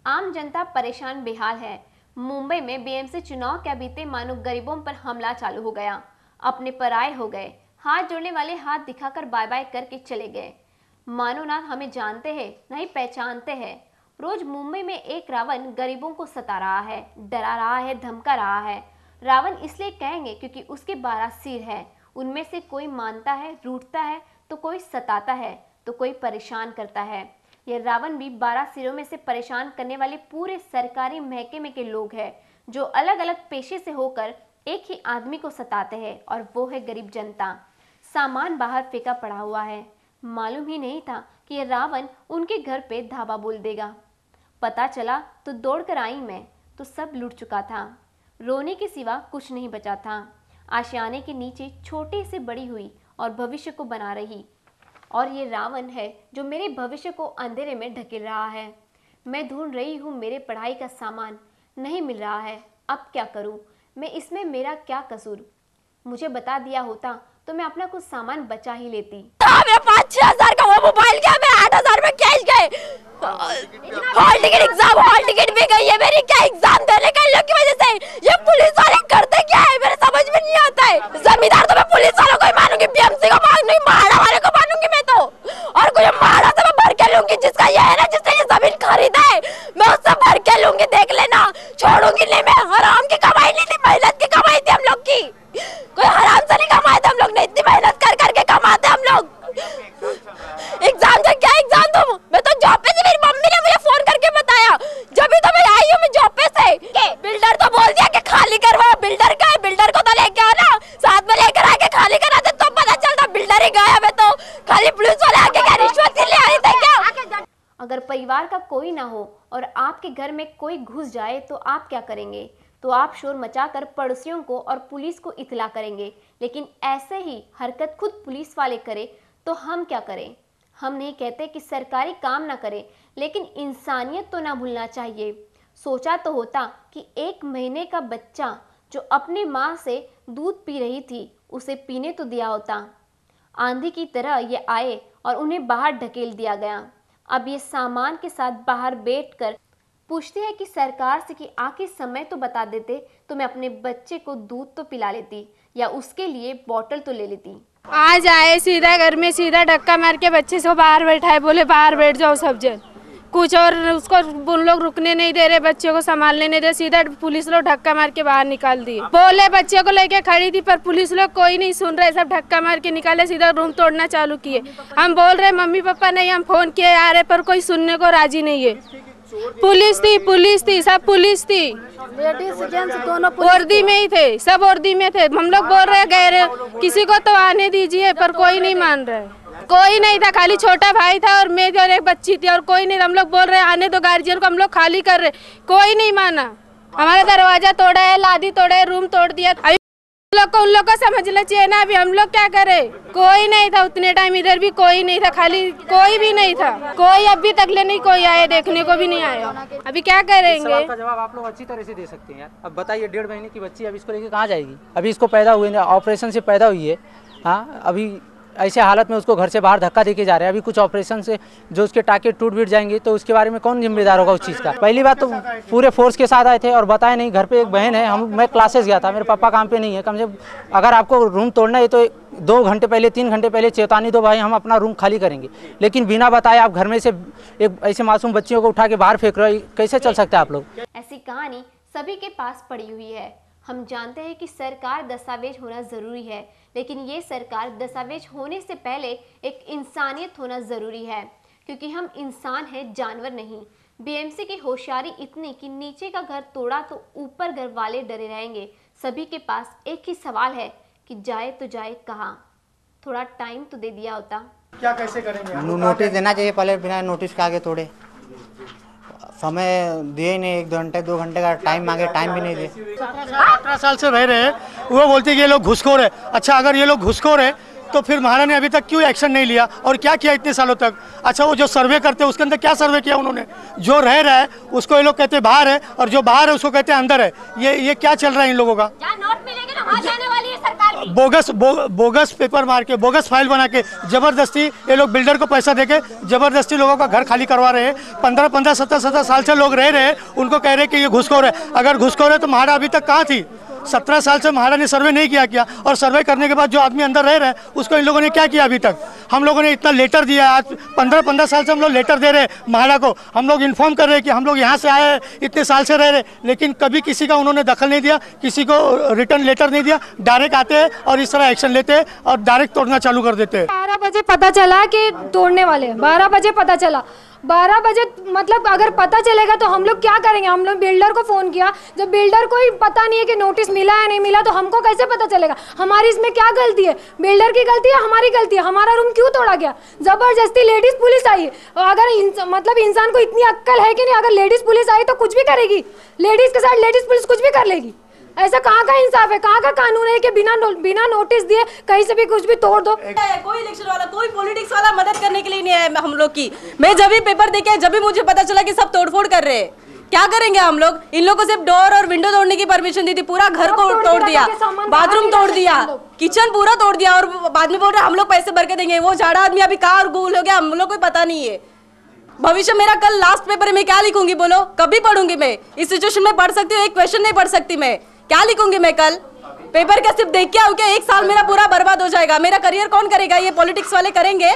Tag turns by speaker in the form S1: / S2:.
S1: आम जनता परेशान बेहाल है। मुंबई में बीएमसी चुनाव के बीते मानो गरीबों पर हमला चालू हो गया। अपने पराये हो गए, हाथ जोड़ने वाले हाथ दिखाकर बाय बाय करके चले गए। मानो ना हमें जानते हैं ना ही पहचानते हैं। रोज मुंबई में एक रावण गरीबों को सता रहा है, डरा रहा है, धमका रहा है। रावण इसलिए कहेंगे क्योंकि उसके 12 सिर है। उनमें से कोई मानता है, रूठता है, तो कोई सताता है, तो कोई परेशान करता है। यह रावण भी 12 सिरों में से परेशान करने वाले पूरे सरकारी महकमे के लोग हैं, जो अलग अलग पेशे से होकर एक ही आदमी को सताते हैं, और वो है गरीब जनता। सामान बाहर फेंका पड़ा हुआ है। मालूम ही नहीं था कि यह रावण उनके घर पे धावा बोल देगा। पता चला तो दौड़कर आई मैं, तो सब लूट चुका था। रोने के सिवा कुछ नहीं बचा था। आशियाने के नीचे छोटे से बड़ी हुई और भविष्य को बना रही। और ये रावण है जो मेरे भविष्य को अंधेरे में ढकेल रहा है। मैं ढूंढ रही हूँ मेरे पढ़ाई का सामान, नहीं मिल रहा है। अब क्या करूँ मैं, इसमें मेरा क्या कसूर? मुझे बता दिया होता तो मैं अपना कुछ सामान बचा ही लेती।
S2: मेरा 5-6 हजार का वो मोबाइल गया, मेरा 8 हजार में कैश गए। हॉल टिकट भी गई है मेरी। क्या एग्जाम देने का लोग की वजह से? ये पुलिस वाले करते क्या है मेरे समझ में नहीं आता है। जमींदार तो मैं पुलिस वालों को ही मानूंगी, बीएमसी को मानूंगी, माड़ा वाले को मानूंगी मैं तो। और कोई माड़ा से मैं भर के लूंगी, जिसका ये है ना, जिसने ये जमीन खरीदा है, मैं उससे भर के लूंगी। देख लेना, छोड़ूंगी नहीं मैं। हराम की कमाई नहीं थी, मेहनत की कमाई थी हम लोग की। कोई हराम से नहीं कमाए थे हम लोग ने, इतनी मेहनत कर करके कमाते हम लोग। एग्जाम से क्या एग्जाम तुम? मैं तो जॉब पे थी, मेरी मम्मी ने मुझे फोन करके बताया, जब भी तो मैं आई हूँ मैं जॉब पे से। बिल्डर तो बोल दिया कि खाली करवा। बिल्डर का है, बिल्डर को तो लेके आओ ना, साथ में लेकर आके खाली कराते तो पता चलता। बिल्डर ही गया, मैं तो खाली पुलिस वाले आके क्या रिश्वत के लिए आए थे क्या?
S1: अगर परिवार का कोई ना हो और आपके घर में कोई घुस जाए तो आप क्या करेंगे? तो आप शोर मचाकर पड़ोसियों को और पुलिस को इत्तला करेंगे। लेकिन ऐसे ही हरकत खुद पुलिस वाले करे तो हम क्या करें? हम नहीं कहते कि सरकारी काम ना करें, लेकिन इंसानियत तो ना भूलना चाहिए। सोचा तो होता कि 1 महीने का बच्चा जो अपनी माँ से दूध पी रही थी, उसे पीने तो दिया होता। आंधी की तरह ये आए और उन्हें बाहर ढकेल दिया गया। अब ये सामान के साथ बाहर बैठकर पूछते हैं कि सरकार से कि आखिर समय तो बता देते तो मैं अपने बच्चे को दूध तो पिला लेती, या उसके लिए बोतल तो ले लेती।
S3: आज आए सीधा घर में, सीधा धक्का मार के बच्चे को बाहर बैठाए, बोले बाहर बैठ जाओ सब जन। कुछ और उसको उन लोग रुकने नहीं दे रहे, बच्चे को संभालने नहीं दे, सीधा पुलिस लोग धक्का मार के बाहर निकाल दिए। बोले बच्चे को लेके खड़ी थी, पर पुलिस लोग कोई नहीं सुन रहे, सब धक्का मार के निकाले, सीधा रूम तोड़ना चालू किए। हम बोल रहे मम्मी पापा नहीं, हम फोन किए आ रहे, पर कोई सुनने को राजी नहीं है। पुलिस थी, सब पुलिस थी,
S4: लेडीज जेंट्स दोनों
S3: वर्दी में ही थे, सब वर्दी में थे। हम लोग बोल रहे गए किसी को तो आने दीजिए, पर कोई नहीं मान रहे। कोई नहीं था, खाली छोटा भाई था और मैं और एक बच्ची थी, और कोई नहीं। हम लोग बोल रहे आने दो गार्जियन को, हम लोग खाली कर रहे, कोई नहीं माना। हमारा दरवाजा तोड़ा है, लादी तोड़ा है, रूम तोड़ दिया। उन लोग को समझना चाहिए ना, अभी हम लोग क्या करें? कोई नहीं था उतने टाइम, इधर भी कोई नहीं था, खाली कोई भी नहीं था। कोई अभी तक ले नहीं कोई आया, देखने को भी नहीं आया। अभी क्या करेंगे?
S5: सवाल का जवाब आप लोग अच्छी तरह से दे सकते हैं यार। अब बताइए, 1.5 महीने की बच्ची, अब इसको लेके कहाँ जाएगी? अभी इसको पैदा हुए, ऑपरेशन से पैदा हुई है। हाँ, अभी ऐसे हालत में उसको घर से बाहर धक्का देके जा रहे हैं। अभी कुछ ऑपरेशन से जो उसके टाँके टूट बीट जाएंगे तो उसके बारे में कौन जिम्मेदार होगा उस चीज़ का? पहली बात तो पूरे फोर्स के साथ आए थे और बताए नहीं। घर पे एक बहन है, मैं क्लासेस गया था, मेरे पापा काम पे नहीं है। कम से कम अगर आपको रूम तोड़ना है तो 2 घंटे पहले, 3 घंटे पहले चेतावनी दो, भाई हम अपना रूम खाली करेंगे। लेकिन बिना बताए आप घर में से एक ऐसे मासूम बच्चियों को उठा के बाहर फेंक रहे हो, कैसे चल सकता है आप लोग?
S1: ऐसी कहानी सभी के पास पड़ी हुई है। हम जानते हैं कि सरकार दस्तावेज होना ज़रूरी है, लेकिन ये सरकार दस्तावेज होने से पहले एक इंसानियत होना ज़रूरी है, क्योंकि हम इंसान हैं, जानवर नहीं। बीएमसी की होशियारी इतनी कि नीचे का घर तोड़ा तो ऊपर घर वाले डरे रहेंगे। सभी के पास एक ही सवाल है कि जाए तो जाए कहाँ? थोड़ा टाइम तो दे दिया होता।
S6: क्या कैसे करेंगे?
S7: नोटिस देना चाहिए पहले, बिना नोटिस के आगे तोड़े। समय दिए नहीं, 1 घंटे 2 घंटे का टाइम मांगे, टाइम भी नहीं दिए।
S6: 18 साल से रह रहे हैं, वो बोलते हैं कि ये लोग घुसखोर है। अच्छा, अगर ये लोग घुसखोर है तो फिर महाराज ने अभी तक क्यों एक्शन नहीं लिया और क्या किया इतने सालों तक? अच्छा, वो जो सर्वे करते हैं उसके अंदर क्या सर्वे किया उन्होंने? जो रह रहा है उसको ये लोग कहते हैं बाहर है, और जो बाहर है उसको कहते हैं अंदर है। ये क्या चल रहा है इन लोगों का?
S2: नोट मिलेंगे ना, वहाँ जाने वाली है
S6: बोगस पेपर मार के, बोगस फाइल बना के जबरदस्ती ये लोग बिल्डर को पैसा देके जबरदस्ती लोगों का घर खाली करवा रहे हैं। 15-15, 17-17 साल से लोग रह रहे हैं, उनको कह रहे हैं कि ये घुसखोर है। अगर घुसखोर है तो म्हाडा अभी तक कहाँ थी? 17 साल से म्हाडा ने सर्वे नहीं किया और सर्वे करने के बाद जो आदमी अंदर रह रहा है उसको इन लोगों ने क्या किया अभी तक? हम लोगों ने इतना लेटर दिया, आज 15-15 साल से हम लोग लेटर दे रहे हैं म्हाडा को, हम लोग इन्फॉर्म कर रहे हैं कि हम लोग यहाँ से आए हैं, इतने साल से रह रहे, लेकिन कभी किसी का उन्होंने दखल नहीं दिया, किसी को रिटर्न लेटर नहीं दिया। डायरेक्ट आते हैं और इस तरह एक्शन लेते हैं और डायरेक्ट तोड़ना चालू कर देते हैं।
S8: 12 बजे पता चला कि तोड़ने वाले हैं, 12 बजे पता चला। 12 बजे मतलब अगर पता चलेगा तो हम लोग क्या करेंगे? हम लोग बिल्डर को फ़ोन किया, जब बिल्डर को ही पता नहीं है कि नोटिस मिला है नहीं मिला तो हमको कैसे पता चलेगा? हमारी इसमें क्या गलती है? बिल्डर की गलती है, हमारी गलती है? हमारा रूम क्यों तोड़ा गया? जबरदस्ती लेडीज पुलिस आई। अगर मतलब इंसान को इतनी अक्ल है कि नहीं, अगर लेडीज पुलिस आई तो कुछ भी करेगी, लेडीज के साथ लेडीज पुलिस कुछ भी कर लेगी। ऐसा कहाँ का इंसाफ है, कहाँ का कानून है कि बिना नोटिस दिए कहीं से भी कुछ भी तोड़ दो?
S9: कोई इलेक्शन वाला, कोई पॉलिटिक्स वाला मदद करने के लिए नहीं है हम लोग की। मैं जब भी पेपर देखे, जब भी मुझे पता चला कि सब तोड़फोड़ कर रहे हैं, क्या करेंगे हम लोग? इन लोगों को सिर्फ डोर और विंडो तोड़ने की परमिशन दी थी, पूरा घर को तोड़ दिया, बाथरूम तोड़ दिया, किचन पूरा तोड़ दिया और बाद में बोल रहे हम लोग पैसे भर के देंगे। वो झाड़ा आदमी अभी कहाँ गूल हो गया हम लोग को पता नहीं है। भविष्य मेरा कल लास्ट पेपर में क्या लिखूंगी बोलो? कभी पढ़ूंगी मैं? इस सिचुएशन में पढ़ सकती हूँ, एक क्वेश्चन नहीं पढ़ सकती मैं, क्या लिखूंगी मैं कल? पेपर क्या सिर्फ देख के आऊँ क्या? 1 साल मेरा पूरा बर्बाद हो जाएगा। मेरा करियर कौन करेगा? ये पॉलिटिक्स वाले करेंगे।